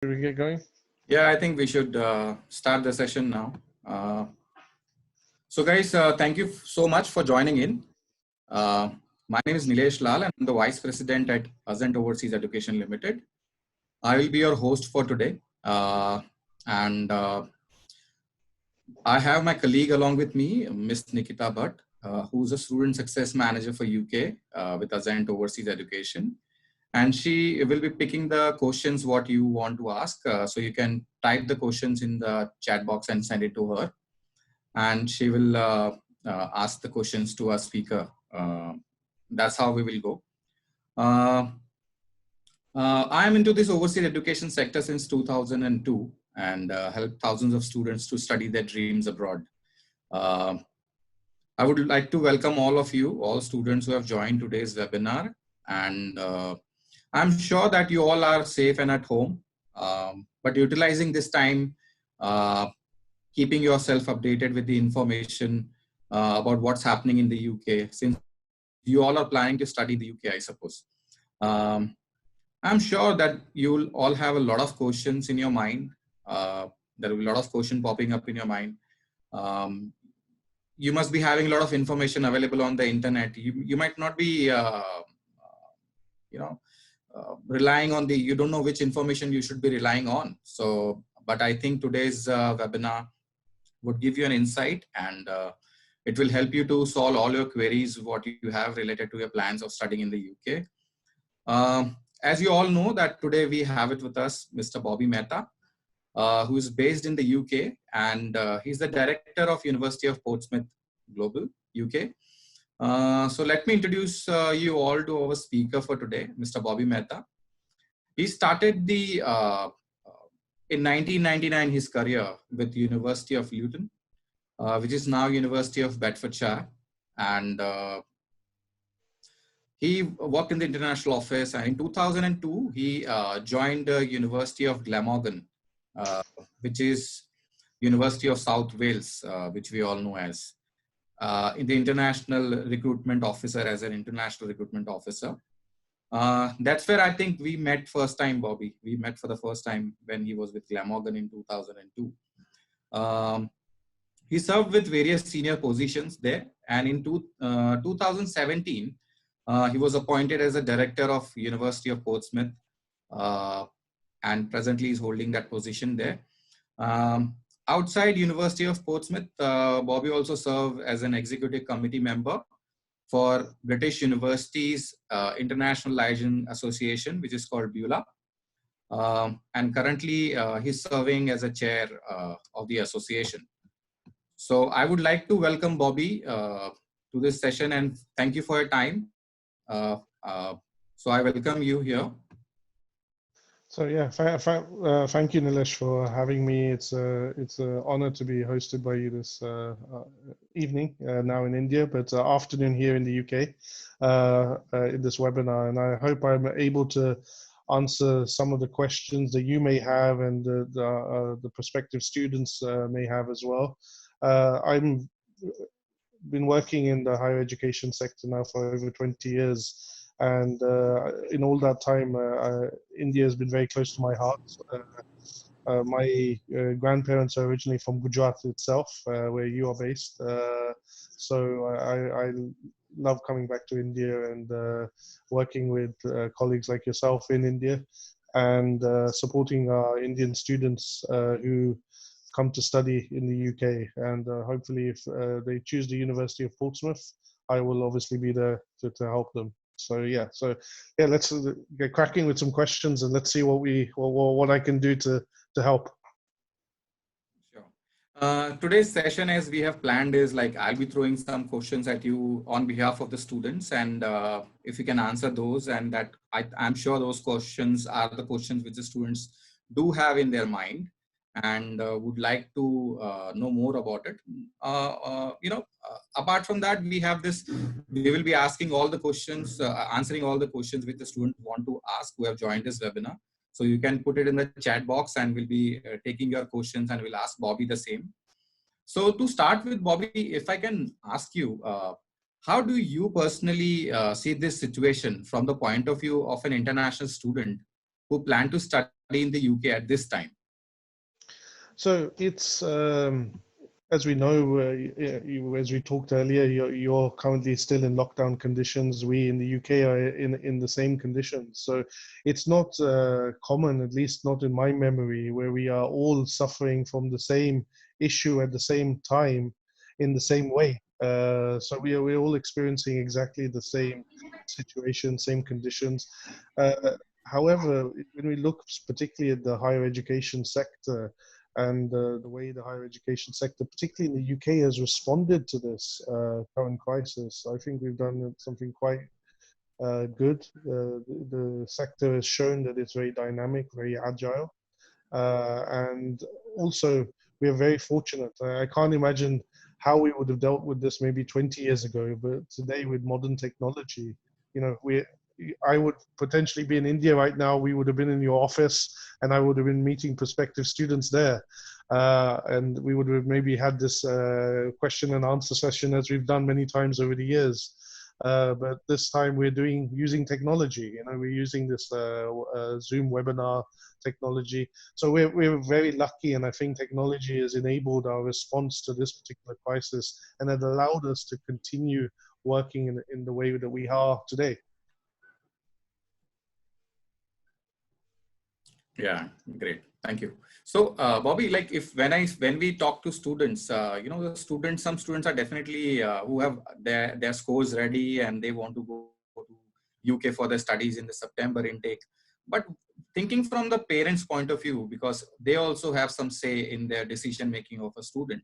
Should we get going? Yeah, I think we should start the session now. So guys, thank you so much for joining in. My name is Nilesh Lal and I'm the Vice President at Azent Overseas Education Limited. I will be your host for today. And I have my colleague along with me, Miss Nikita Bhatt, who's a Student Success Manager for UK with Azent Overseas Education. And she will be picking the questions what you want to ask. So you can type the questions in the chat box and send it to her. And she will ask the questions to our speaker. That's how we will go. I am into this overseas education sector since 2002 and helped thousands of students to study their dreams abroad. Uh, I would like to welcome all of you, all students who have joined today's webinar. And I'm sure that you all are safe and at home, but utilizing this time, keeping yourself updated with the information about what's happening in the UK, since you all are planning to study in the UK, I suppose. I'm sure that you'll all have a lot of questions in your mind. There will be a lot of questions popping up in your mind. You must be having a lot of information available on the internet. You might not be, relying on you don't know which information you should be relying on. So, but I think today's webinar would give you an insight and it will help you to solve all your queries, what you have related to your plans of studying in the UK. As you all know that today we have it with us, Mr. Bobby Mehta, who is based in the UK and he's the director of University of Portsmouth Global, UK. So let me introduce you all to our speaker for today, Mr. Bobby Mehta. He started in 1999 his career with University of Luton, which is now University of Bedfordshire, and he worked in the international office. And in 2002, he joined the University of Glamorgan, which is University of South Wales, which we all know as. In the international recruitment officer, as an international recruitment officer. That's where I think we met first time, Bobby. We met for the first time when he was with Glamorgan in 2002. He served with various senior positions there. And in 2017, he was appointed as a director of University of Portsmouth. And presently is holding that position there. Outside University of Portsmouth, Bobby also served as an executive committee member for British Universities International Liaison Association, which is called BEULA. And currently he's serving as a chair of the association. So I would like to welcome Bobby to this session and thank you for your time. So I welcome you here. So yeah, thank you, Nilesh, for having me. It's an honor to be hosted by you this evening, now in India, but afternoon here in the UK, in this webinar. And I hope I'm able to answer some of the questions that you may have and the prospective students may have as well. I've been working in the higher education sector now for over 20 years. And in all that time, India has been very close to my heart. My grandparents are originally from Gujarat itself, where you are based. So I love coming back to India and working with colleagues like yourself in India and supporting our Indian students who come to study in the UK. And hopefully if they choose the University of Portsmouth, I will obviously be there to help them. So yeah, let's get cracking with some questions and let's see what I can do to help. Sure. Today's session, as we have planned, is like I'll be throwing some questions at you on behalf of the students, and if you can answer those, and that I'm sure those questions are the questions which the students do have in their mind and would like to know more about it. Apart from that, we will be asking all the questions, answering all the questions which the students want to ask who have joined this webinar. So you can put it in the chat box and we'll be taking your questions and we'll ask Bobby the same. So to start with, Bobby, if I can ask you, how do you personally see this situation from the point of view of an international student who plan to study in the UK at this time? So it's as we know, as we talked earlier, you're currently still in lockdown conditions. We in the UK are in the same conditions. So it's not common, at least not in my memory, where we are all suffering from the same issue at the same time in the same way. So we're all experiencing exactly the same situation, same conditions. However, when we look particularly at the higher education sector, and the way the higher education sector, particularly in the UK, has responded to this current crisis, I think we've done something quite good. The sector has shown that it's very dynamic, very agile, and also we are very fortunate. I can't imagine how we would have dealt with this maybe 20 years ago, but today with modern technology, you know, I would potentially be in India right now. We would have been in your office, and I would have been meeting prospective students there, and we would have maybe had this question and answer session as we've done many times over the years. But this time we're using technology. You know, we're using this Zoom webinar technology. So we're very lucky, and I think technology has enabled our response to this particular crisis, and it allowed us to continue working in the way that we are today. Yeah, great. Thank you. So, Bobby, like when we talk to students, the students, some students are definitely who have their scores ready and they want to go to UK for their studies in the September intake. But thinking from the parents' point of view, because they also have some say in their decision making of a student.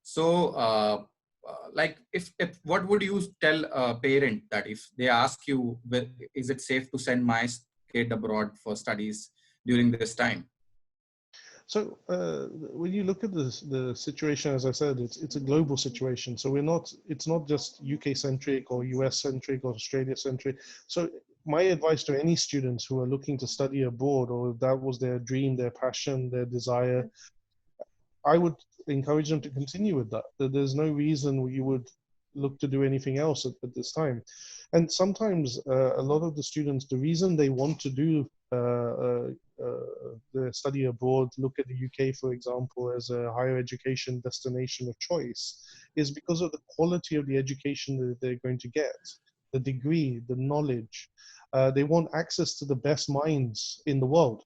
So, like, if what would you tell a parent that if they ask you, is it safe to send my kid abroad for studies during this time? So when you look at the situation, as I said, it's a global situation. So it's not just UK centric or US centric or Australia centric. So my advice to any students who are looking to study abroad, or if that was their dream, their passion, their desire, I would encourage them to continue with that. There's no reason you would look to do anything else at this time. And sometimes a lot of the students, the reason they want to do the study abroad, look at the UK, for example, as a higher education destination of choice, is because of the quality of the education that they're going to get, the degree, the knowledge. They want access to the best minds in the world.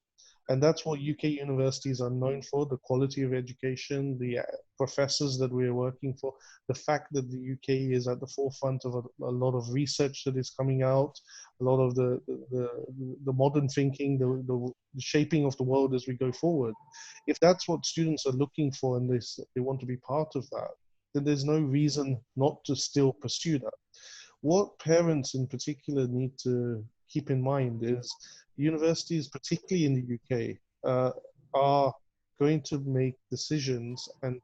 And that's what UK universities are known for, the quality of education, the professors that we're working for, the fact that the UK is at the forefront of a lot of research that is coming out, a lot of the modern thinking, the shaping of the world as we go forward. If that's what students are looking for and they want to be part of that, then there's no reason not to still pursue that. What parents in particular need to keep in mind is universities, particularly in the UK, are going to make decisions and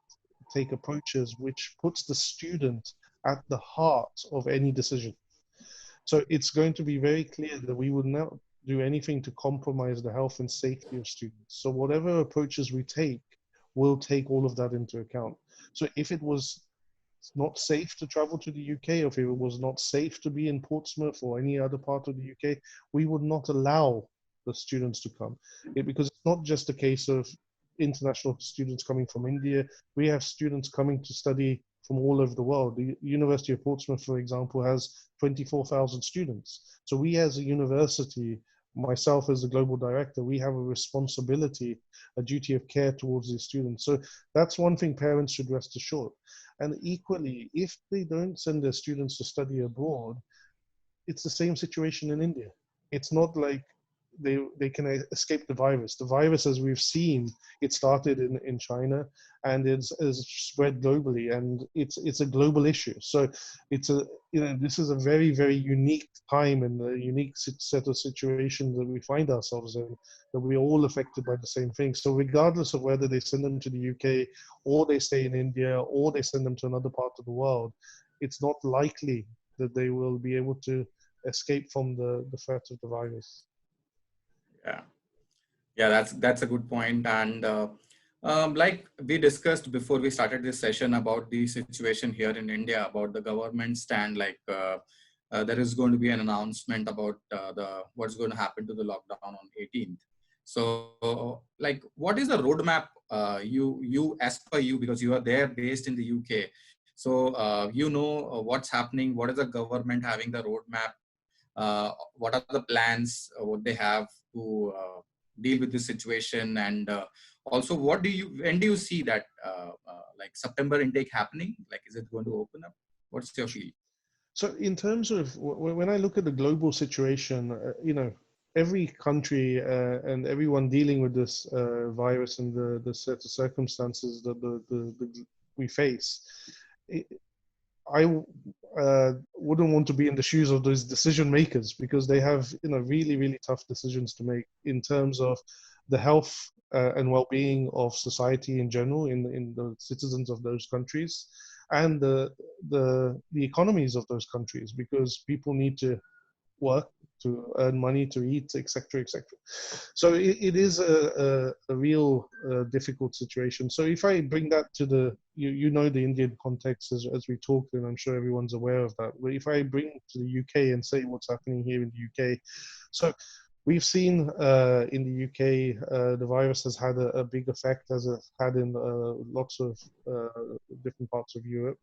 take approaches which puts the student at the heart of any decision. So it's going to be very clear that we would not do anything to compromise the health and safety of students. So whatever approaches we take, we'll take all of that into account. So if it was not safe to travel to the UK, or if it was not safe to be in Portsmouth or any other part of the UK, we would not allow the students to come. Because it's not just a case of international students coming from India. We have students coming to study from all over the world. The University of Portsmouth, for example, has 24,000 students. So we as a university, myself as the global director, we have a responsibility, a duty of care towards these students. So that's one thing parents should rest assured. And equally, if they don't send their students to study abroad, it's the same situation in India. It's not like they can escape the virus. The virus, as we've seen, it started in China and it's spread globally, and it's a global issue. So this is a very, very unique time and a unique set of situations that we find ourselves in, that we're all affected by the same thing. So regardless of whether they send them to the UK or they stay in India or they send them to another part of the world, it's not likely that they will be able to escape from the threat of the virus. Yeah, that's a good point. And like we discussed before we started this session about the situation here in India, about the government stand, like there is going to be an announcement about what's going to happen to the lockdown on 18th. So, like, what is the roadmap as per you, because you are there based in the UK? So, what's happening. What is the government having the roadmap? What are the plans? What they have to deal with this situation? And also, when do you see that like September intake happening? Like, is it going to open up? What's your feel? So in terms of when I look at the global situation, every country and everyone dealing with this virus and the set of circumstances that we face, I wouldn't want to be in the shoes of those decision makers, because they have really really tough decisions to make in terms of the health and well-being of society in general, in the citizens of those countries, and the economies of those countries, because people need to work to earn money to eat, etc., etc. So it is a real difficult situation. So if I bring that to the Indian context, as we talked, and I'm sure everyone's aware of that. But if I bring it to the UK and say what's happening here in the UK, so we've seen in the UK the virus has had a big effect, as it had in lots of different parts of Europe.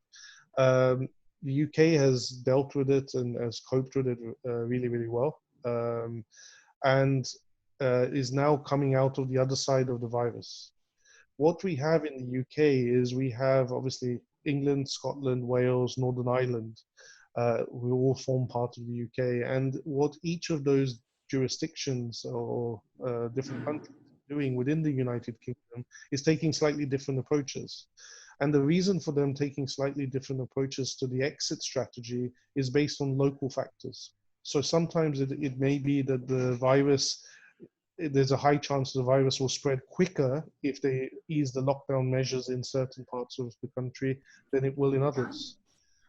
The UK has dealt with it and has coped with it really, really well, and is now coming out of the other side of the virus. What we have in the UK is we have obviously England, Scotland, Wales, Northern Ireland, who all form part of the UK, and what each of those jurisdictions or different countries are doing within the United Kingdom is taking slightly different approaches. And the reason for them taking slightly different approaches to the exit strategy is based on local factors. So sometimes it may be that the virus, there's a high chance the virus will spread quicker if they ease the lockdown measures in certain parts of the country than it will in others.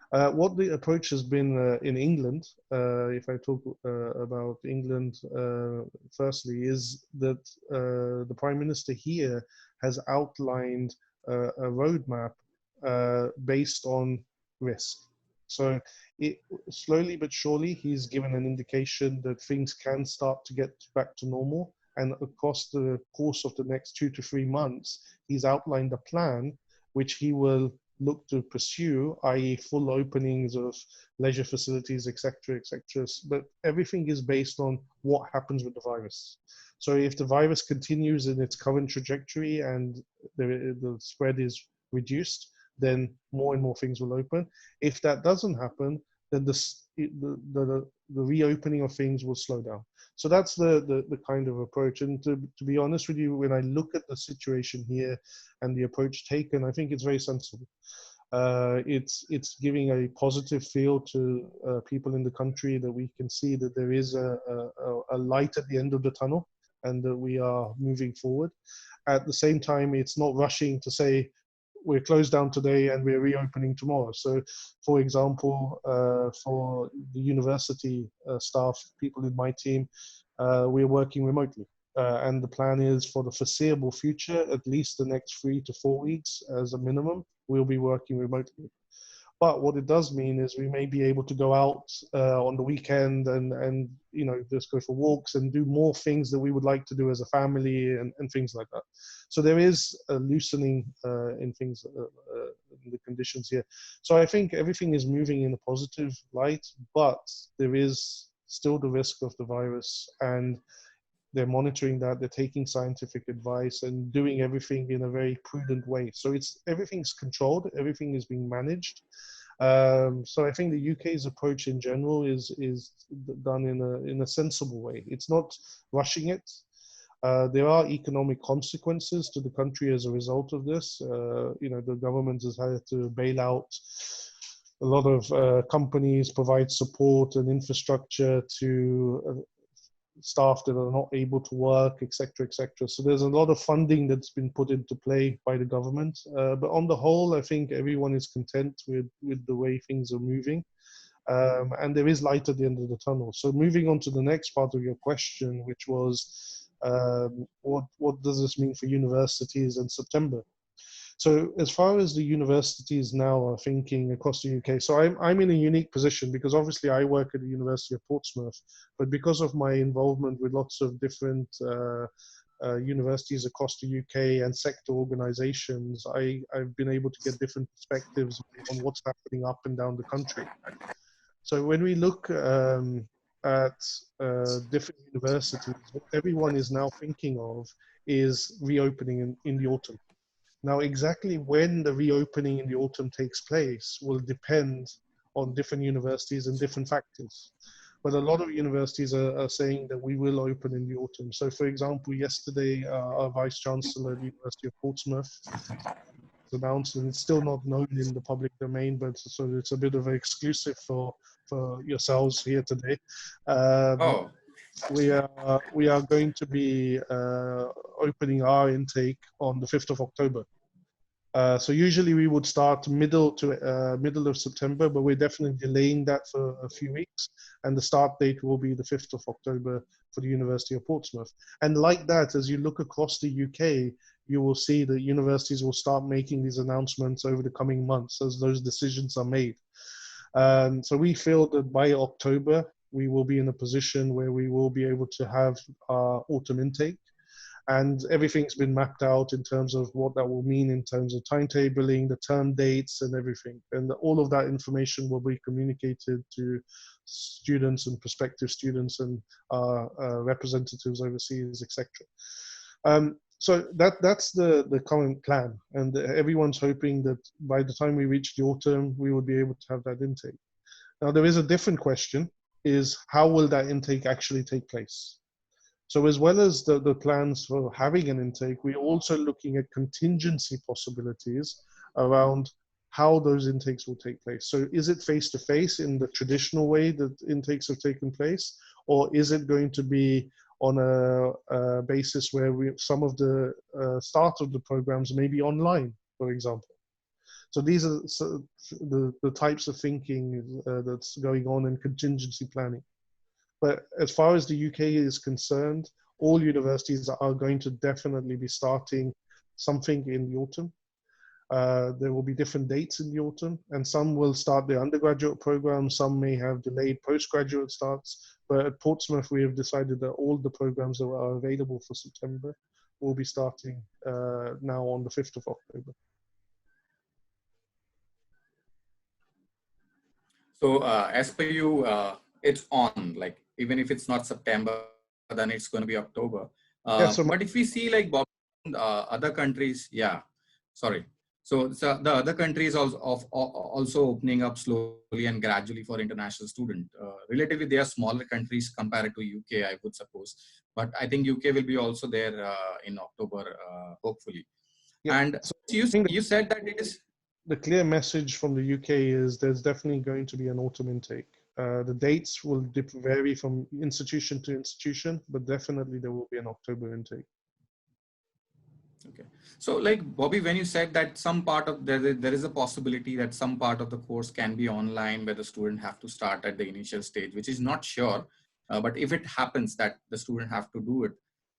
What the approach has been in England, if I talk about England firstly, is that the Prime Minister here has outlined a roadmap based on risk. So slowly but surely, he's given an indication that things can start to get back to normal. And across the course of the next 2 to 3 months, he's outlined a plan which he will look to pursue, i.e. full openings of leisure facilities, etc., etc. But everything is based on what happens with the virus. So if the virus continues in its current trajectory and the spread is reduced, then more and more things will open. If that doesn't happen, then the reopening of things will slow down. So that's the kind of approach. And to be honest with you, when I look at the situation here and the approach taken, I think it's very sensible. It's giving a positive feel to people in the country, that we can see that there is a light at the end of the tunnel and that we are moving forward. At the same time, it's not rushing to say we're closed down today and we're reopening tomorrow. So, for example, for the university staff, people in my team, we're working remotely. And the plan is for the foreseeable future, at least the next 3 to 4 weeks as a minimum, we'll be working remotely. But what it does mean is we may be able to go out on the weekend and just go for walks and do more things that we would like to do as a family and things like that. So there is a loosening in things, in the conditions here. So I think everything is moving in a positive light, but there is still the risk of the virus, and they're monitoring that, they're taking scientific advice and doing everything in a very prudent way. So everything's controlled, everything is being managed. So I think the UK's approach in general is done in a sensible way. It's not rushing it. There are economic consequences to the country as a result of this. The government has had to bail out a lot of companies, provide support and infrastructure to staff that are not able to work, etc., etc. So there's a lot of funding that's been put into play by the government. But on the whole, I think everyone is content with the way things are moving. And there is light at the end of the tunnel. So moving on to the next part of your question, which was, what does this mean for universities in September? So as far as the universities now are thinking across the UK, so I'm in a unique position because obviously I work at the University of Portsmouth, but because of my involvement with lots of different universities across the UK and sector organizations, I've been able to get different perspectives on what's happening up and down the country. So when we look at different universities, what everyone is now thinking of is reopening in the autumn. Now, exactly when the reopening in the autumn takes place will depend on different universities and different factors. But a lot of universities are saying that we will open in the autumn. So, for example, yesterday, our Vice Chancellor at the University of Portsmouth announced, and it's still not known in the public domain, but so it's a bit of an exclusive for yourselves here today. Oh, We are going to be opening our intake on the 5th of October. So usually we would start middle of September, but we're definitely delaying that for a few weeks. And the start date will be the 5th of October for the University of Portsmouth. And like that, as you look across the UK, you will see that universities will start making these announcements over the coming months as those decisions are made. So we feel that by October, we will be in a position where we will be able to have our autumn intake. And everything's been mapped out in terms of what that will mean in terms of timetabling, the term dates and everything. And all of that information will be communicated to students and prospective students and representatives overseas, etc. So that's the current plan. And everyone's hoping that by the time we reach the autumn, we will be able to have that intake. Now, there is a different question, is how will that intake actually take place? So as well as the plans for having an intake, we're also looking at contingency possibilities around how those intakes will take place. So is it face-to-face in the traditional way that intakes have taken place? Or is it going to be on a basis where some of the start of the programs may be online, for example? So these are the types of thinking that's going on in contingency planning. But as far as the UK is concerned, all universities are going to definitely be starting something in the autumn. There will be different dates in the autumn, and some will start their undergraduate programs, some may have delayed postgraduate starts. But at Portsmouth, we have decided that all the programs that are available for September will be starting now on the 5th of October. so as per you, it's on, like, even if it's not September, then it's going to be October. Yeah, so But if we see like Bob, other countries, yeah, sorry. So the other countries also opening up slowly and gradually for international student. Relatively, they are smaller countries compared to UK, I would suppose. But I think UK will be also there in October, hopefully. yeah, And so you I think you said that it is. the clear message from the UK is there's definitely going to be an autumn intake. The dates will vary from institution to institution, but definitely there will be an October intake. Okay. So like Bobby, when you said that some part of there is a possibility that some part of the course can be online where the student have to start at the initial stage, which is not sure. But if it happens that the student have to do it,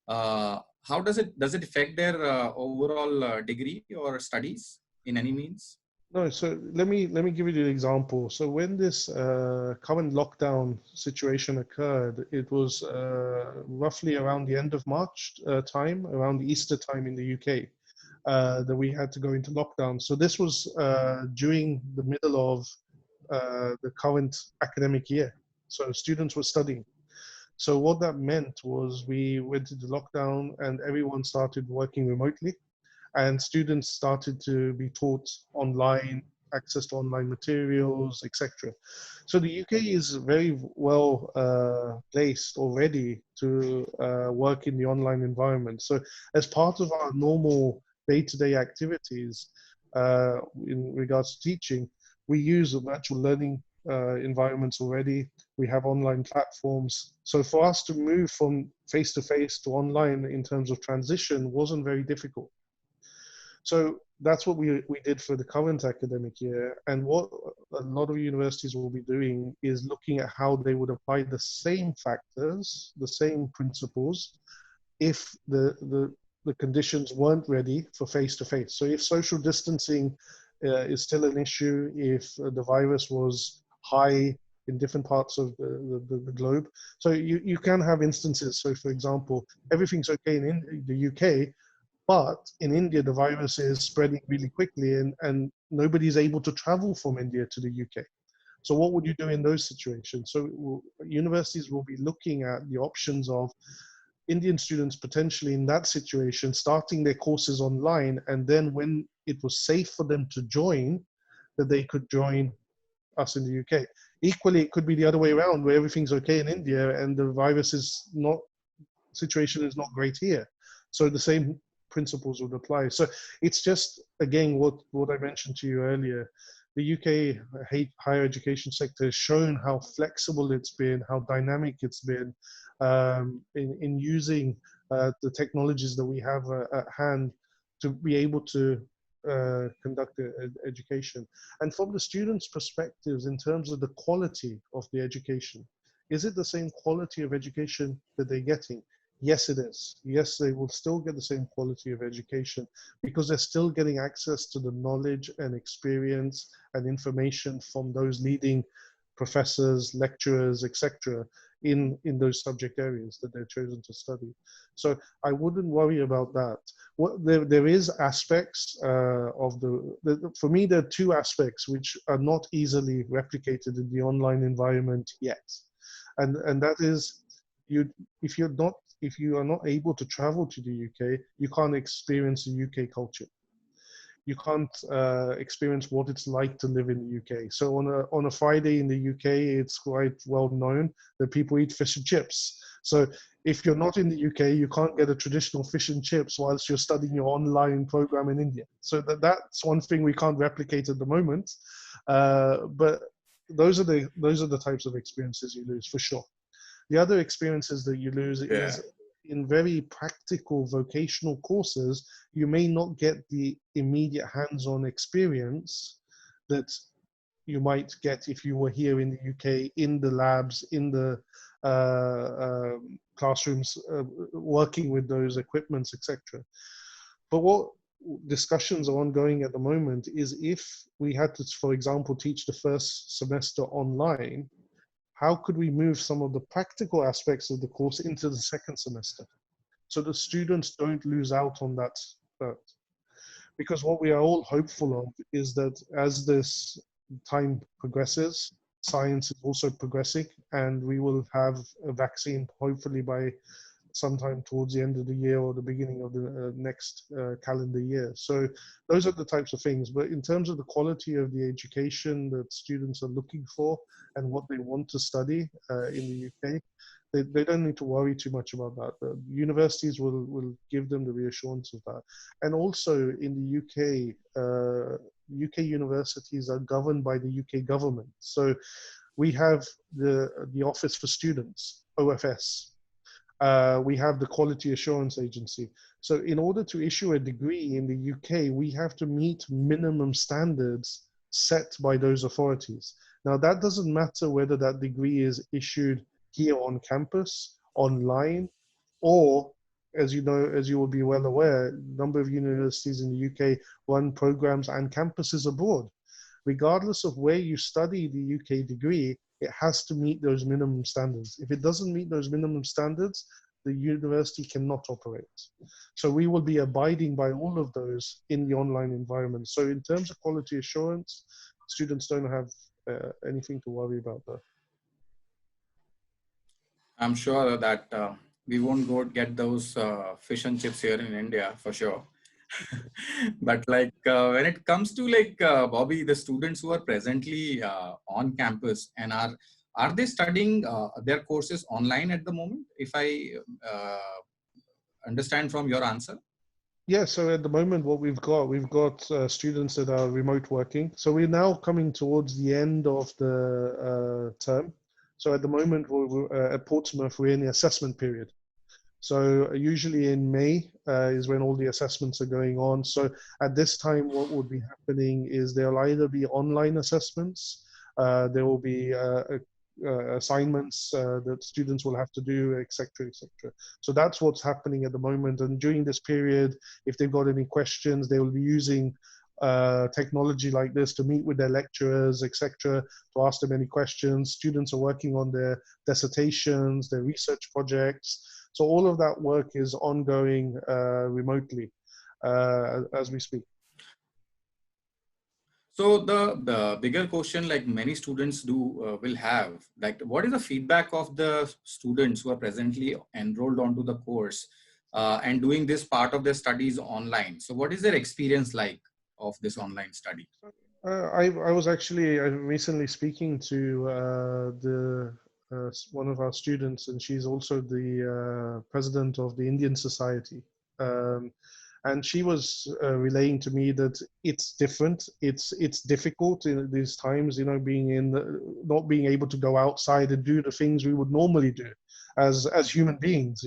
how does it affect their overall degree or studies in any means? No, so let me give you the example. So when this current lockdown situation occurred, it was roughly around the end of March time, around Easter time in the UK, that we had to go into lockdown. So this was during the middle of the current academic year. So students were studying. So what that meant was we went into lockdown and everyone started working remotely, and students started to be taught online, access to online materials, etc. So the UK is very well placed already to work in the online environment. So as part of our normal day-to-day activities in regards to teaching, we use virtual learning environments already. We have online platforms. So for us to move from face-to-face to online in terms of transition wasn't very difficult. So that's what we did for the current academic year. And what a lot of universities will be doing is looking at how they would apply the same factors, the same principles, if the conditions weren't ready for face-to-face. So if social distancing is still an issue, if the virus was high in different parts of the globe. So you can have instances. So for example, everything's okay in the UK, but in India, the virus is spreading really quickly, and nobody's able to travel from India to the UK. So what would you do in those situations? So universities will be looking at the options of Indian students potentially in that situation, starting their courses online, and then when it was safe for them to join, that they could join us in the UK. Equally, it could be the other way around, where everything's okay in India and the virus is not, situation is not great here. So the same principles would apply. So it's just, again, what I mentioned to you earlier. The UK higher education sector has shown how flexible it's been, how dynamic it's been in using the technologies that we have at hand to be able to conduct education. And from the students' perspectives, in terms of the quality of the education, is it the same quality of education that they're getting? Yes, it is. Yes, they will still get the same quality of education because they're still getting access to the knowledge and experience and information from those leading professors, lecturers, etc., in those subject areas that they've chosen to study. So I wouldn't worry about that. There is aspects of for me, there are two aspects which are not easily replicated in the online environment yet. And that is, if you are not able to travel to the UK, you can't experience the UK culture. You can't experience what it's like to live in the UK. So on a Friday in the UK, it's quite well known that people eat fish and chips. So if you're not in the UK, you can't get a traditional fish and chips whilst you're studying your online program in India. So that's one thing we can't replicate at the moment. But those are the types of experiences you lose for sure. The other experiences that you lose is in very practical vocational courses, you may not get the immediate hands-on experience that you might get if you were here in the UK, in the labs, in the classrooms, working with those equipments, etc. But what discussions are ongoing at the moment is if we had to, for example, teach the first semester online, how could we move some of the practical aspects of the course into the second semester so the students don't lose out on that? Because what we are all hopeful of is that as this time progresses, science is also progressing, and we will have a vaccine hopefully by sometime towards the end of the year or the beginning of the next calendar year. So those are the types of things. But in terms of the quality of the education that students are looking for and what they want to study in the UK, they don't need to worry too much about that. The universities will give them the reassurance of that. And also in the UK, UK universities are governed by the UK government. So we have the Office for Students, OFS. We have the Quality Assurance Agency. So in order to issue a degree in the UK, we have to meet minimum standards set by those authorities. Now, that doesn't matter whether that degree is issued here on campus, online, or, as you know, as you will be well aware, a number of universities in the UK run programs and campuses abroad. Regardless of where you study the UK degree, it has to meet those minimum standards. If it doesn't meet those minimum standards, the university cannot operate. So we will be abiding by all of those in the online environment. So in terms of quality assurance, students don't have anything to worry about there. I'm sure that we won't go get those fish and chips here in India for sure. But like when it comes to like Bobby, the students who are presently on campus and are they studying their courses online at the moment? If I understand from your answer. Yeah, so at the moment, what we've got students that are remote working. So we're now coming towards the end of the term. So at the moment, we're at Portsmouth, we're in the assessment period. So usually in May is when all the assessments are going on. So at this time, what would be happening is there'll either be online assessments, there will be assignments that students will have to do, etc., etc. So that's what's happening at the moment. And during this period, if they've got any questions, they will be using technology like this to meet with their lecturers, etc., to ask them any questions. Students are working on their dissertations, their research projects. So all of that work is ongoing remotely as we speak. So the bigger question, like many students will have, like, what is the feedback of the students who are presently enrolled onto the course and doing this part of their studies online? So what is their experience like of this online study? I was actually recently speaking to one of our students, and she's also the president of the Indian Society. Um, and she was relaying to me that it's different. It's difficult in these times, being not being able to go outside and do the things we would normally do as human beings.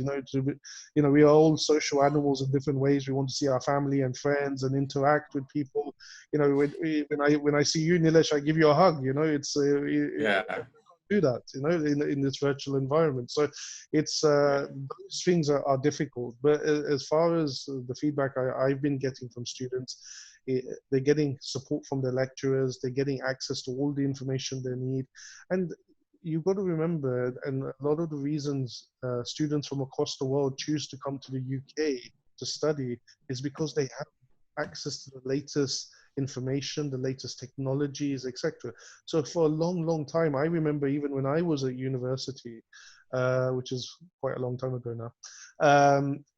We are all social animals in different ways. We want to see our family and friends and interact with people. When I see you, Nilesh, I give you a hug. Yeah. Do that, in this virtual environment. So it's Yeah. those things are difficult. But as far as the feedback I've been getting from students, they're getting support from their lecturers. They're getting access to all the information they need, and you've got to remember, and a lot of the reasons students from across the world choose to come to the UK to study is because they have access to the latest information, the latest technologies, etc. So for a long, long time, I remember even when I was at university, which is quite a long time ago now,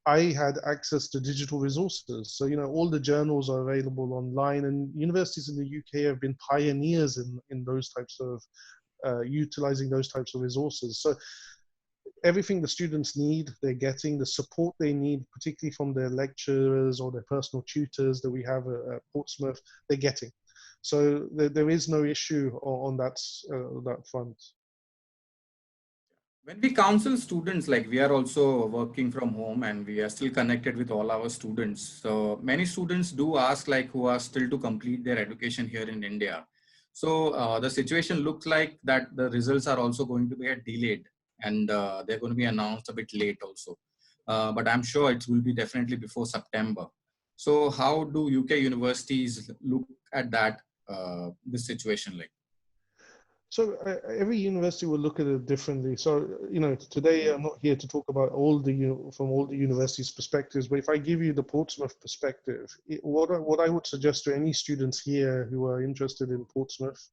I had access to digital resources. So, all the journals are available online, and universities in the UK have been pioneers in those types of utilizing those types of resources. So everything the students need, they're getting the support they need, particularly from their lecturers or their personal tutors that we have at Portsmouth, they're getting. So there is no issue on that front. When we counsel students, like we are also working from home and we are still connected with all our students. So many students do ask, like, who are still to complete their education here in India. So the situation looks like that the results are also going to be delayed, and they're going to be announced a bit late also. But I'm sure it will be definitely before September. So how do UK universities look at that, this situation like? So every university will look at it differently. So today I'm not here to talk about from all the universities' perspectives, but if I give you the Portsmouth perspective, what I would suggest to any students here who are interested in Portsmouth,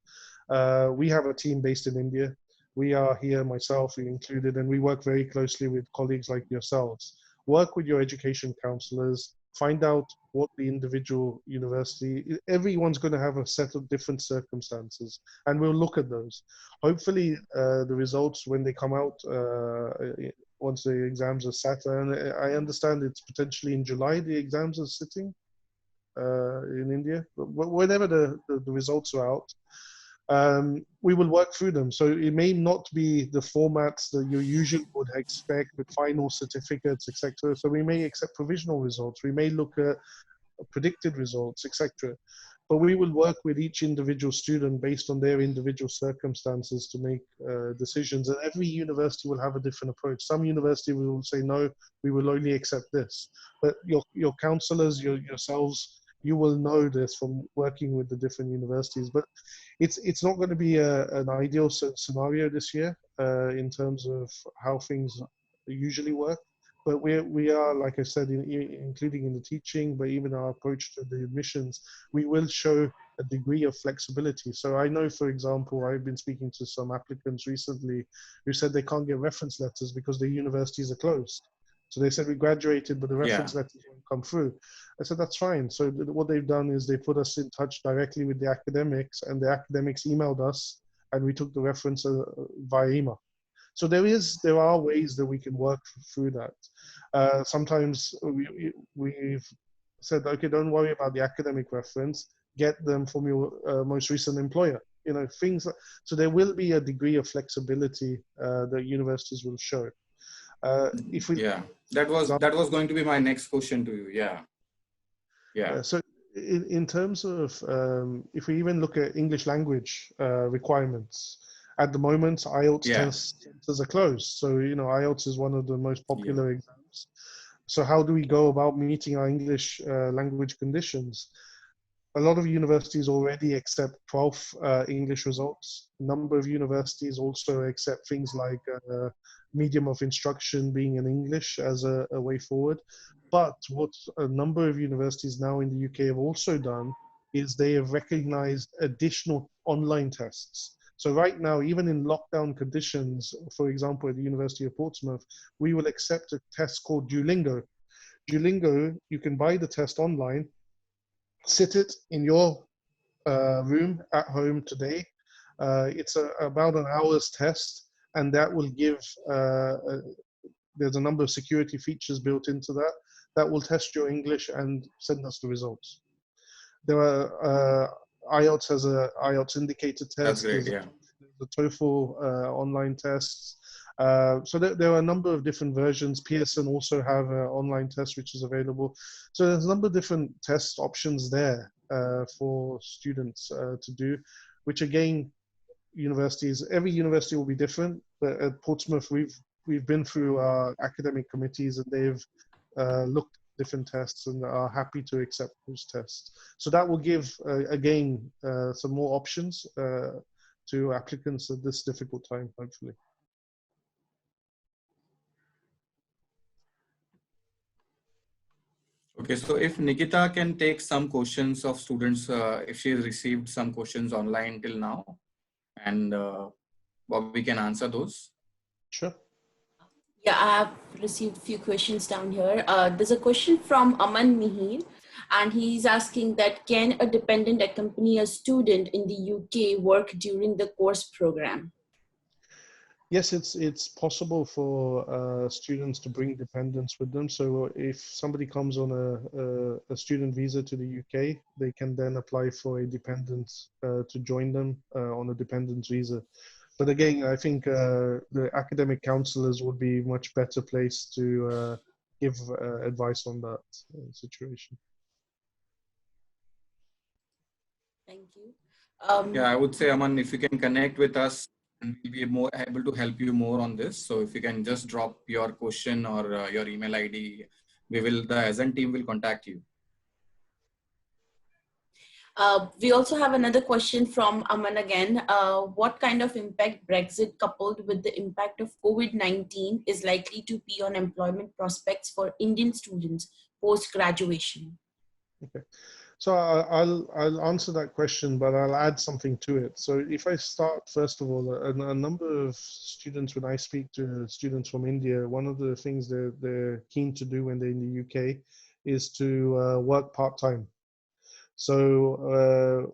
we have a team based in India. We are here, myself included, and we work very closely with colleagues like yourselves. Work with your education counselors. Find out what the individual university. Everyone's going to have a set of different circumstances, and we'll look at those. Hopefully, the results when they come out, once the exams are sat, and I understand it's potentially in July the exams are sitting in India. But whenever the results are out, we will work through them. So it may not be the formats that you usually would expect with final certificates, etc. So we may accept provisional results. We may look at predicted results, etc. But we will work with each individual student based on their individual circumstances to make decisions. And every university will have a different approach. Some university will say, no, we will only accept this. But your counselors, yourselves, you will know this from working with the different universities. But it's not going to be an ideal scenario this year in terms of how things usually work. But we are, like I said, including in the teaching, but even our approach to the admissions, we will show a degree of flexibility. So I know, for example, I've been speaking to some applicants recently who said they can't get reference letters because their universities are closed. So they said we graduated, but the Yeah. reference letters won't come through. I said that's fine. So what they've done is they put us in touch directly with the academics, and the academics emailed us, and we took the reference via email. So there are ways that we can work through that. Sometimes we've said, okay, don't worry about the academic reference. Get them from your most recent employer. Things. So there will be a degree of flexibility that universities will show. If we, Yeah, that was going to be my next question to you. Yeah. Yeah. so in terms of if we even look at English language requirements, at the moment IELTS Yeah. test centers are closed. So IELTS is one of the most Yeah. popular exams. So how do we go about meeting our English language conditions? a lot of universities already accept 12th English results. A number of universities also accept things like medium of instruction being in English as a way forward. But what a number of universities now in the UK have also done is they have recognized additional online tests. So right now, even in lockdown conditions, for example, at the University of Portsmouth, we will accept a test called Duolingo. Duolingo, you can buy the test online, sit it in your room at home today. It's about an hour's test, and that will give, there's a number of security features built into that, that will test your English and send us the results. There are, IELTS has a IELTS indicator That's test, great. there's Yeah. the TOEFL online tests. So there are a number of different versions. Pearson also have an online test which is available. So there's a number of different test options there for students to do, which again, every university will be different. But at Portsmouth, we've been through our academic committees, and they've looked at different tests and are happy to accept those tests. So that will give again some more options to applicants at this difficult time, hopefully. Okay, so if Nikita can take some questions of students, if she has received some questions online till now, and we can answer those. Sure. Yeah, I have received a few questions down here. There's a question from Aman Mihir, and he's asking that can a dependent accompany a student in the UK work during the course program? Yes, it's possible for students to bring dependents with them. So if somebody comes on a student visa to the UK, they can then apply for a dependent to join them on a dependent visa. But again, I think the academic counselors would be much better placed to give advice on that situation. Thank you. Yeah, I would say, Aman, if you can connect with us, and we'll be more able to help you more on this. So if you can just drop your question or your email ID, the Azent team will contact you. We also have another question from Aman again. What kind of impact Brexit coupled with the impact of COVID-19 is likely to be on employment prospects for Indian students post-graduation? Okay. So I'll answer that question, but I'll add something to it. So if I start, first of all, a number of students, when I speak to students from India, one of the things they're keen to do when they're in the UK is to work part-time. So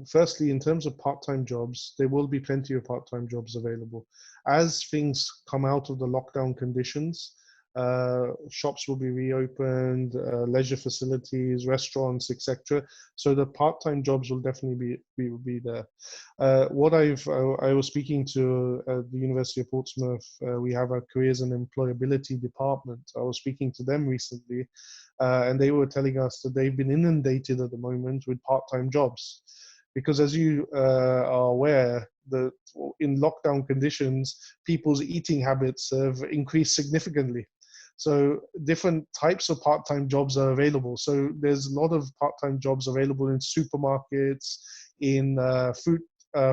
firstly, in terms of part-time jobs, there will be plenty of part-time jobs available. As things come out of the lockdown conditions, shops will be reopened, leisure facilities, restaurants, etc. So the part-time jobs will definitely be there. I was speaking to the University of Portsmouth. We have a careers and employability department. I was speaking to them recently, and they were telling us that they've been inundated at the moment with part-time jobs. Because as you are aware, in lockdown conditions, people's eating habits have increased significantly. So different types of part-time jobs are available. So there's a lot of part-time jobs available in supermarkets, in fruit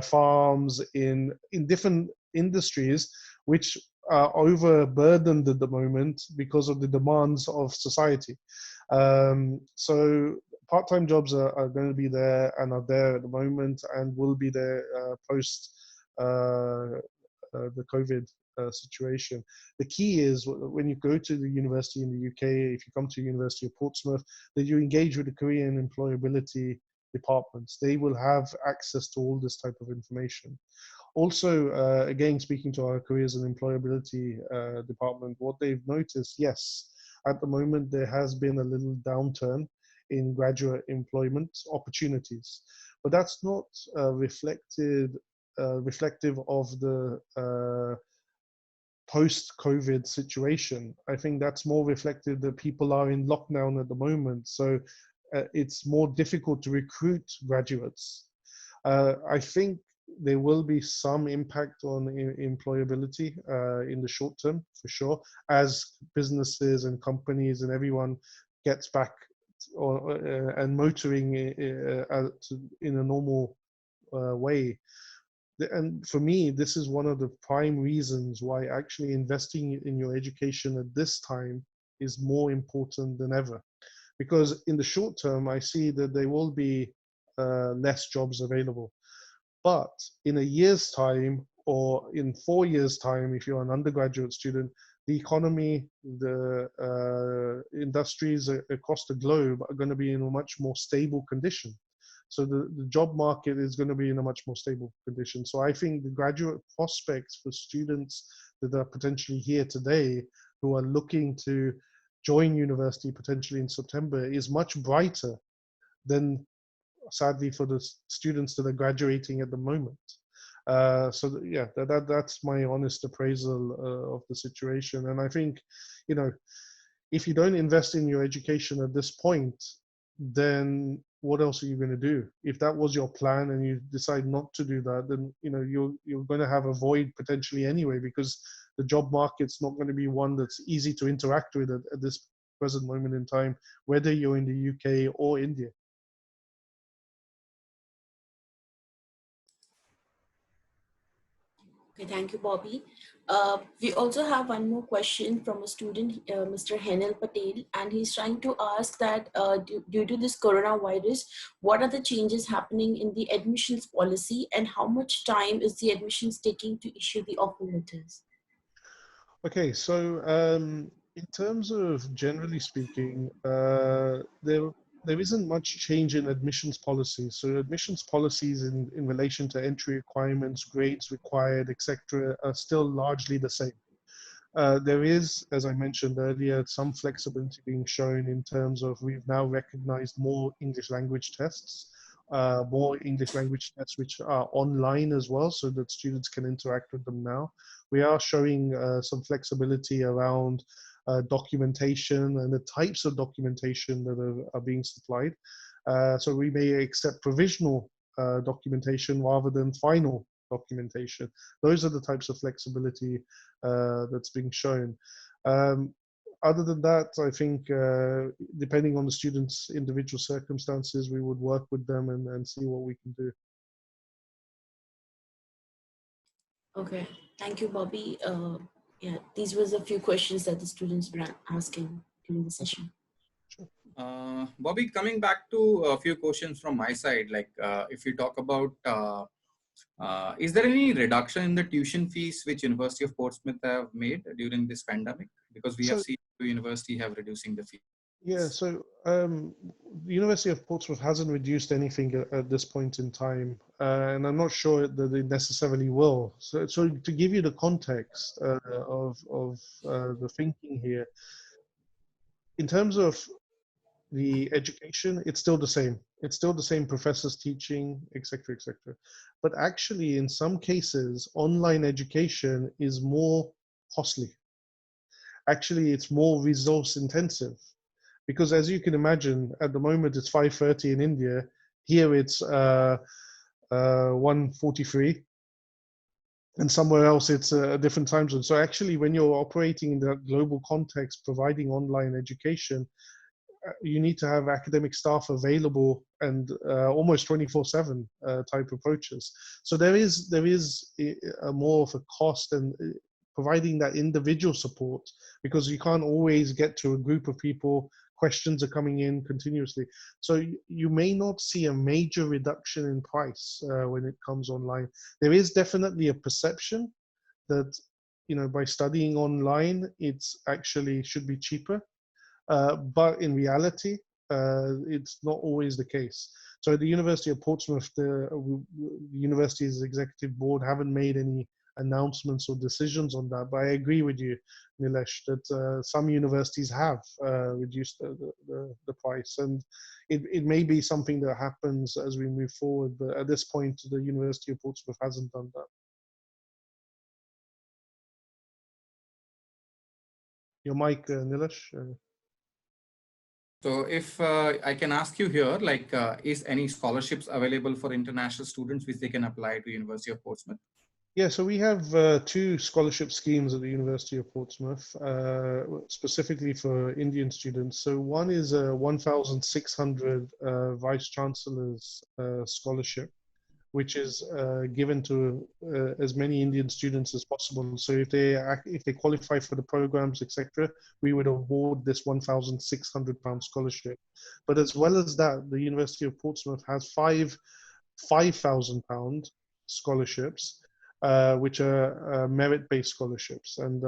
farms, in different industries, which are overburdened at the moment because of the demands of society. So part-time jobs are going to be there and are there at the moment and will be there post the COVID situation. The key is when you go to the university in the UK, if you come to the University of Portsmouth, that you engage with the career and employability departments. They will have access to all this type of information. Also, again, speaking to our careers and employability department, what they've noticed, yes, at the moment there has been a little downturn in graduate employment opportunities, but that's not reflective of the post-COVID situation. I think that's more reflective that people are in lockdown at the moment, so it's more difficult to recruit graduates. I think there will be some impact on employability in the short term, for sure, as businesses and companies and everyone gets back and motoring in a normal way. And for me, this is one of the prime reasons why actually investing in your education at this time is more important than ever. Because in the short term, I see that there will be less jobs available. But in a year's time or in 4 years' time, if you're an undergraduate student, the economy, the industries across the globe are going to be in a much more stable condition. So the job market is going to be in a much more stable condition. So I think the graduate prospects for students that are potentially here today who are looking to join university potentially in September is much brighter than, sadly, for the students that are graduating at the moment. Yeah, that's my honest appraisal of the situation. And I think, you know, if you don't invest in your education at this point, then what else are you going to do? If that was your plan and you decide not to do that, then you know you're going to have a void potentially anyway, because the job market's not going to be one that's easy to interact with at this present moment in time, whether you're in the UK or India. Okay, thank you, Bobby. We also have one more question from a student, Mr. Henel Patel, and he's trying to ask that due to this coronavirus, what are the changes happening in the admissions policy and how much time is the admissions taking to issue the offer letters? Okay, so in terms of generally speaking, there isn't much change in admissions policies. So admissions policies in relation to entry requirements, grades required, etc., are still largely the same. There is, as I mentioned earlier, some flexibility being shown in terms of we've now recognized more English language tests, which are online as well, so that students can interact with them now. We are showing some flexibility around documentation and the types of documentation that are being supplied. So we may accept provisional documentation rather than final documentation. Those are the types of flexibility that's being shown. Other than that, I think depending on the students' individual circumstances, we would work with them and see what we can do. Okay, thank you, Bobby. Yeah, these were a few questions that the students were asking during the session. Bobby, coming back to a few questions from my side, like if you talk about, is there any reduction in the tuition fees which University of Portsmouth have made during this pandemic? Because we have seen the university have reducing the fees. Yeah, so the University of Portsmouth hasn't reduced anything at this point in time, and I'm not sure that they necessarily will. So to give you the context of the thinking here, in terms of the education, it's still the same. It's still the same professors teaching, etc., etc. But actually, in some cases, online education is more costly. Actually, it's more resource intensive. Because as you can imagine, at the moment it's 5:30 in India. Here it's 1:43, and somewhere else it's a different time zone. So actually, when you're operating in that global context, providing online education, you need to have academic staff available and almost 24/7 type approaches. So there is a more of a cost and providing that individual support, because you can't always get to a group of people. Questions are coming in continuously. So you may not see a major reduction in price when it comes online. There is definitely a perception that, you know, by studying online, it's actually should be cheaper. But in reality, it's not always the case. So at the University of Portsmouth, the university's executive board haven't made any announcements or decisions on that. But I agree with you, Nilesh, that some universities have reduced the price. And it may be something that happens as we move forward. But at this point, the University of Portsmouth hasn't done that. Your mic, Nilesh. So if I can ask you here, like, is any scholarships available for international students which they can apply to University of Portsmouth? Yeah, so we have two scholarship schemes at the University of Portsmouth, specifically for Indian students. So one is a 1,600 Vice Chancellor's scholarship, which is given to as many Indian students as possible. So if they qualify for the programs, etc., we would award this £1,600 scholarship. But as well as that, the University of Portsmouth has five £5,000 scholarships, which are merit-based scholarships and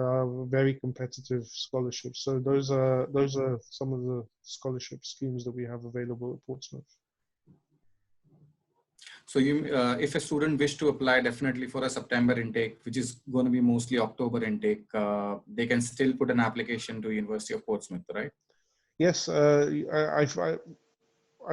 very competitive scholarships. So those are some of the scholarship schemes that we have available at Portsmouth. So if a student wish to apply definitely for a September intake, which is going to be mostly October intake, they can still put an application to University of Portsmouth, right? Yes,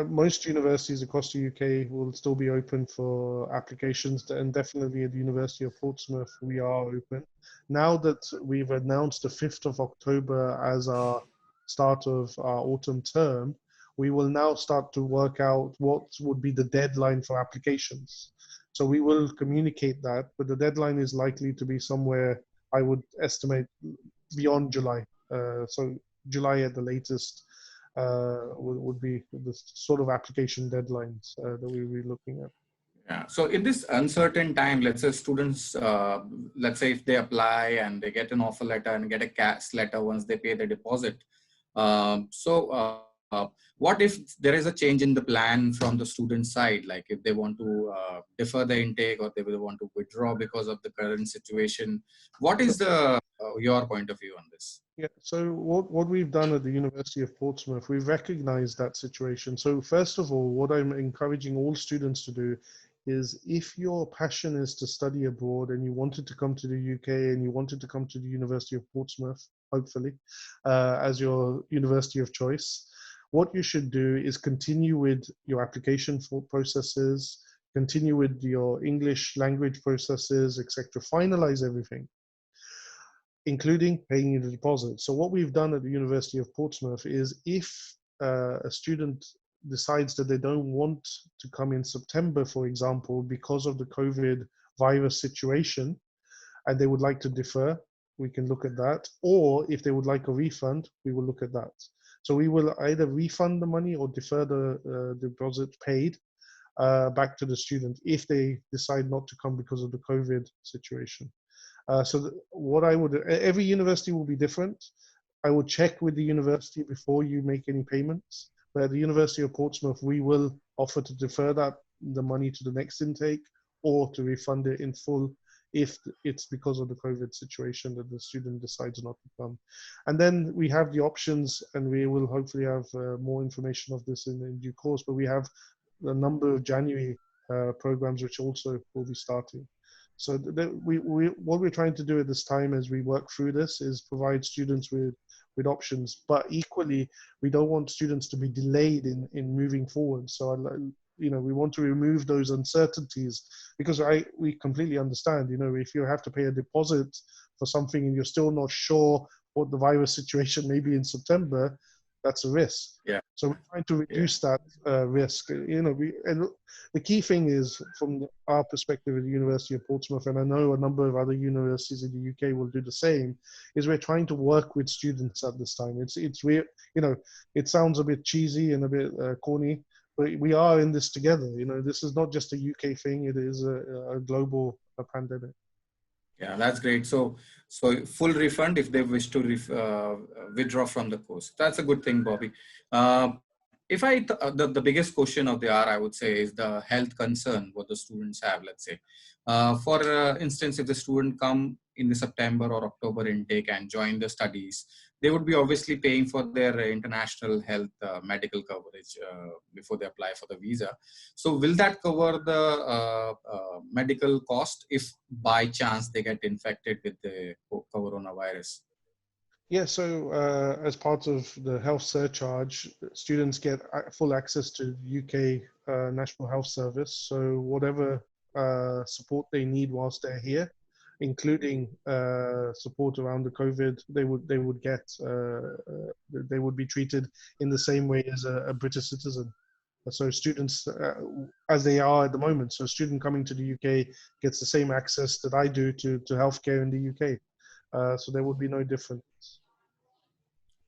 most universities across the UK will still be open for applications, and definitely at the University of Portsmouth we are open. Now that we've announced the 5th of October as our start of our autumn term, we will now start to work out what would be the deadline for applications. So we will communicate that, but the deadline is likely to be somewhere, I would estimate, beyond July. So July at the latest would be the sort of application deadlines that we will be looking at. Yeah. So in this uncertain time, let's say students, let's say if they apply and they get an offer letter and get a cash letter once they pay the deposit. What if there is a change in the plan from the student side? Like if they want to defer the intake or they will want to withdraw because of the current situation. What is your point of view on this? Yeah, so what we've done at the University of Portsmouth, we've recognized that situation. So first of all, what I'm encouraging all students to do is if your passion is to study abroad and you wanted to come to the UK and you wanted to come to the University of Portsmouth, hopefully, as your university of choice, what you should do is continue with your application processes, continue with your English language processes, etc. Finalize everything, including paying the deposit. So what we've done at the University of Portsmouth is if a student decides that they don't want to come in September, for example, because of the COVID virus situation, and they would like to defer, we can look at that. Or if they would like a refund, we will look at that. So we will either refund the money or defer the deposit paid back to the student if they decide not to come because of the COVID situation. What I would, every university will be different. I would check with the university before you make any payments. But at the University of Portsmouth, we will offer to defer the money to the next intake or to refund it in full if it's because of the COVID situation that the student decides not to come. And then we have the options, and we will hopefully have more information of this in due course, but we have a number of January programs which also will be starting. So what we're trying to do at this time as we work through this is provide students with options, but equally we don't want students to be delayed in moving forward. So we want to remove those uncertainties, because we completely understand, if you have to pay a deposit for something and you're still not sure what the virus situation may be in September, that's a risk. Yeah. So we're trying to reduce that risk. And the key thing is, from our perspective at the University of Portsmouth, and I know a number of other universities in the UK will do the same, is we're trying to work with students at this time. It's weird, it sounds a bit cheesy and a bit corny, but we are in this together. This is not just a UK thing; it is a global pandemic. Yeah, that's great. So full refund if they wish to withdraw from the course. That's a good thing, Bobby. The biggest question of the hour, I would say, is the health concern what the students have. Let's say, for instance, if the student come in the September or October intake and join the studies, they would be obviously paying for their international health medical coverage before they apply for the visa. So will that cover the medical cost if by chance they get infected with the coronavirus? Yeah, so as part of the health surcharge, students get full access to UK National Health Service. So whatever support they need whilst they're here, including support around the COVID, they would get. They would be treated in the same way as a British citizen. So students, as they are at the moment, so a student coming to the UK gets the same access that I do to healthcare in the UK. So there would be no difference.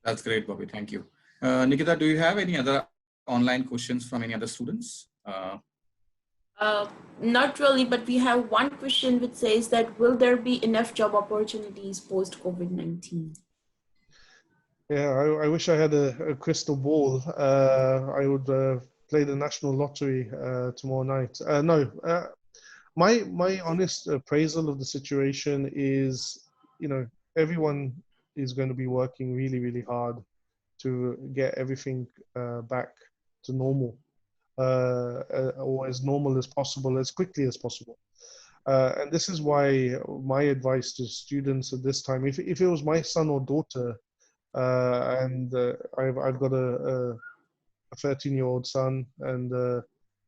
That's great, Bobby. Thank you. Nikita, do you have any other online questions from any other students? Not really, but we have one question which says that will there be enough job opportunities post COVID-19? Yeah, I wish I had a crystal ball. I would play the national lottery tomorrow night. No, my honest appraisal of the situation is, everyone is going to be working really, really hard to get everything back to normal, or as normal as possible, as quickly as possible. And this is why my advice to students at this time, if it was my son or daughter, and I've got a 13-year-old son and a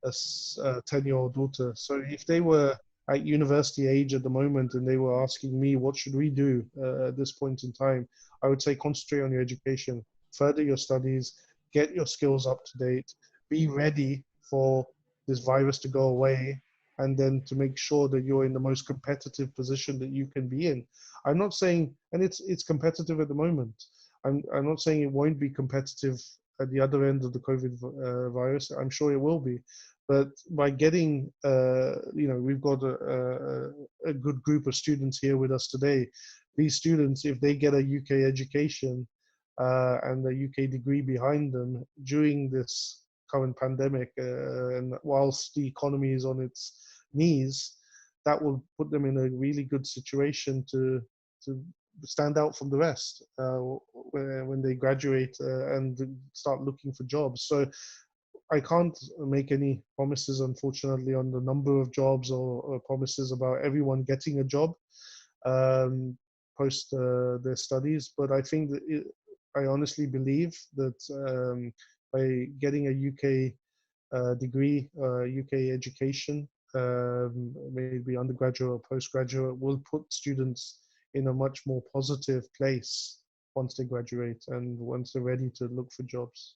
10-year-old daughter. So if they were at university age at the moment and they were asking me, what should we do at this point in time? I would say concentrate on your education, further your studies, get your skills up to date, be ready for this virus to go away, and then to make sure that you're in the most competitive position that you can be in. I'm not saying, and it's competitive at the moment. I'm not saying it won't be competitive at the other end of the COVID virus. I'm sure it will be, but by getting, we've got a good group of students here with us today. These students, if they get a UK education and a UK degree behind them during this current pandemic, and whilst the economy is on its knees, that will put them in a really good situation to stand out from the rest when they graduate and start looking for jobs. So I can't make any promises, unfortunately, on the number of jobs or promises about everyone getting a job post their studies. But I think that I honestly believe that by getting a UK degree, UK education, maybe undergraduate or postgraduate, will put students in a much more positive place once they graduate and once they're ready to look for jobs.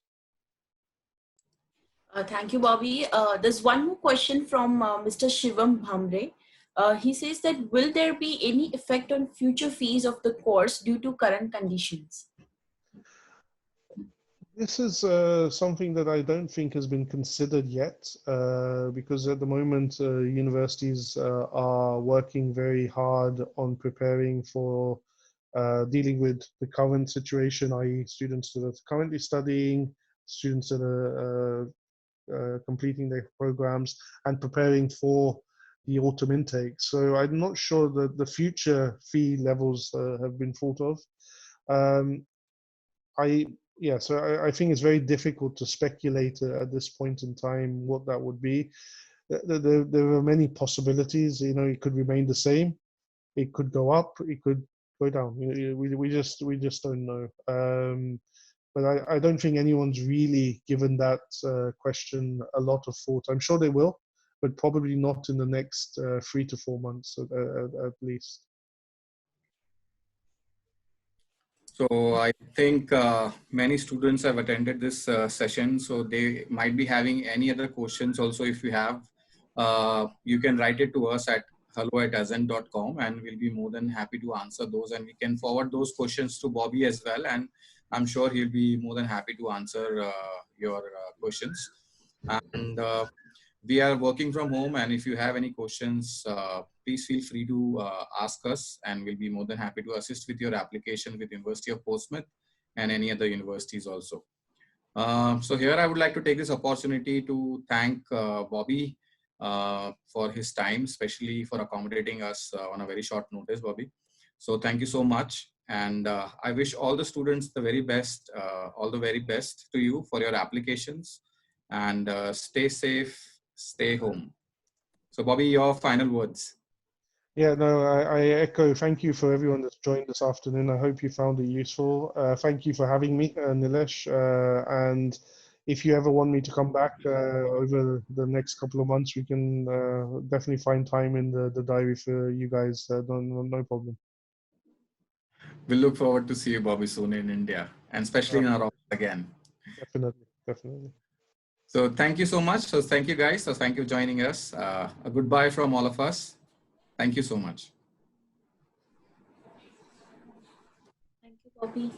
Thank you, Bobby. There's one more question from Mr. Shivam Bhamre. He says that will there be any effect on future fees of the course due to current conditions? This is something that I don't think has been considered yet, because at the moment universities are working very hard on preparing for dealing with the current situation, i.e. students that are currently studying, students that are completing their programs and preparing for the autumn intake. So I'm not sure that the future fee levels have been thought of. So I think it's very difficult to speculate at this point in time what that would be. There are many possibilities. It could remain the same, it could go up, it could go down. We just don't know. But I don't think anyone's really given that question a lot of thought. I'm sure they will, but probably not in the next 3 to 4 months at least. So I think many students have attended this session, so they might be having any other questions also. If you have, you can write it to us at hello@azent.com and we'll be more than happy to answer those, and we can forward those questions to Bobby as well, and I'm sure he'll be more than happy to answer your questions. And we are working from home, and if you have any questions, please feel free to ask us, and we'll be more than happy to assist with your application with University of Portsmouth and any other universities also. So here I would like to take this opportunity to thank Bobby for his time, especially for accommodating us on a very short notice, Bobby. So thank you so much. And I wish all the students the very best, all the very best to you for your applications, and stay safe, stay home. So Bobby, your final words. Yeah, no, I echo. Thank you for everyone that's joined this afternoon. I hope you found it useful. Thank you for having me, Nilesh. And if you ever want me to come back over the next couple of months, we can definitely find time in the diary for you guys. No problem. We'll look forward to see you, Bobby, soon in India, and especially in our office again. Definitely, definitely. So thank you so much. So thank you guys. So thank you for joining us. A goodbye from all of us. Thank you so much. Thank you, Bobby.